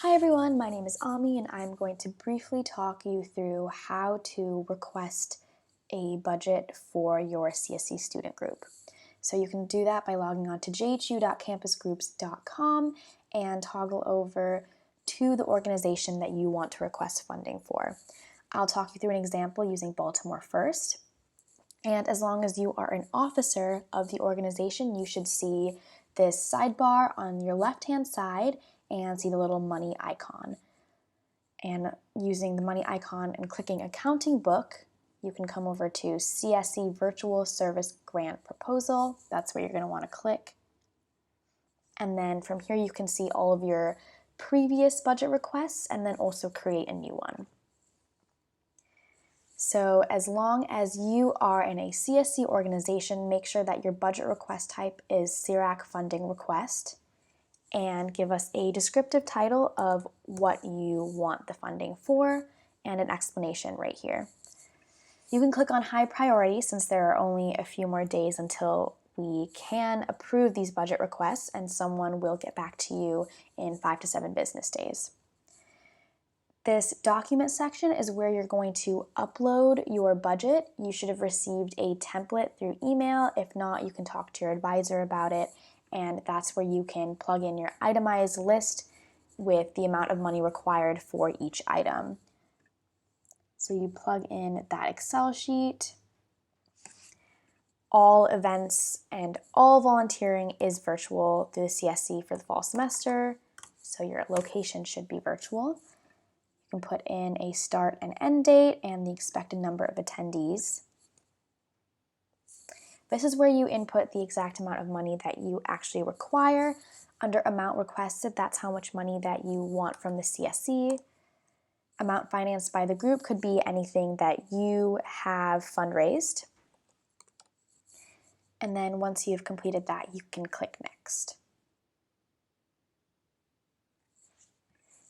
Hi everyone, my name is Ami and I'm going to briefly talk you through how to request a budget for your CSE student group. So you can do that by logging on to jhu.campusgroups.com and toggle over to the organization that you want to request funding for. I'll talk you through an example using Baltimore first. And as long as you are an officer of the organization, you should see this sidebar on your left-hand side and see the little money icon. And using the money icon and clicking Accounting Book, you can come over to CSE Virtual Service Grant Proposal. That's where you're going to want to click. And then from here you can see all of your previous budget requests and then also create a new one. So as long as you are in a CSE organization, make sure that your budget request type is CIRAC Funding Request and give us a descriptive title of what you want the funding for and an explanation right here. You can click on High Priority since there are only a few more days until we can approve these budget requests and someone will get back to you in 5 to 7 business days. This document section is where you're going to upload your budget. You should have received a template through email. If not, you can talk to your advisor about it, and that's where you can plug in your itemized list with the amount of money required for each item. So you plug in that Excel sheet. All events and all volunteering is virtual through the CSE for the fall semester, so your location should be virtual. You can put in a start and end date and the expected number of attendees. This is where you input the exact amount of money that you actually require. Under amount requested, that's how much money that you want from the CSE. Amount financed by the group could be anything that you have fundraised. And then once you've completed that, you can click Next.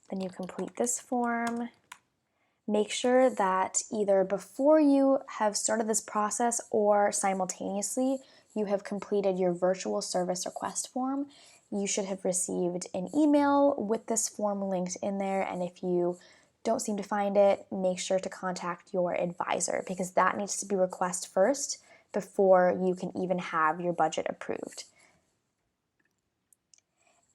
Then you complete this form. Make sure that either before you have started this process or simultaneously you have completed your virtual service request form. You should have received an email with this form linked in there, and if you don't seem to find it, make sure to contact your advisor because that needs to be requested first before you can even have your budget approved.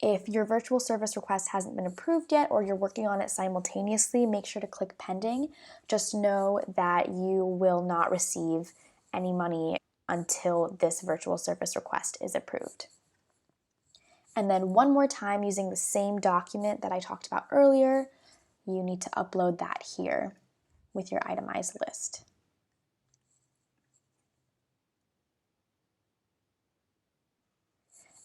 If your virtual service request hasn't been approved yet or you're working on it simultaneously, make sure to click pending. Just know that you will not receive any money until this virtual service request is approved. And then one more time, using the same document that I talked about earlier, you need to upload that here with your itemized list.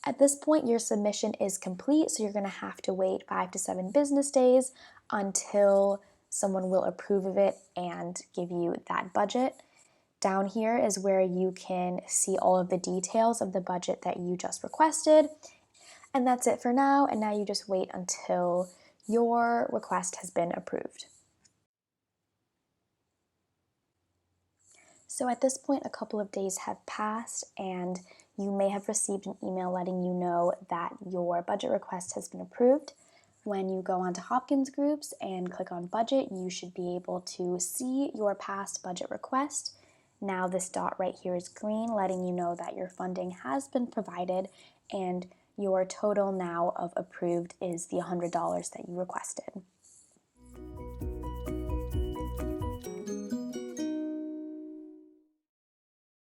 At this point, your submission is complete, so you're going to have to wait 5 to 7 business days until someone will approve of it and give you that budget. Down here is where you can see all of the details of the budget that you just requested. And that's it for now, and now you just wait until your request has been approved. So at this point, a couple of days have passed and you may have received an email letting you know that your budget request has been approved. When you go onto Hopkins Groups and click on Budget, you should be able to see your past budget request. Now this dot right here is green, letting you know that your funding has been provided and your total now of approved is the $100 that you requested.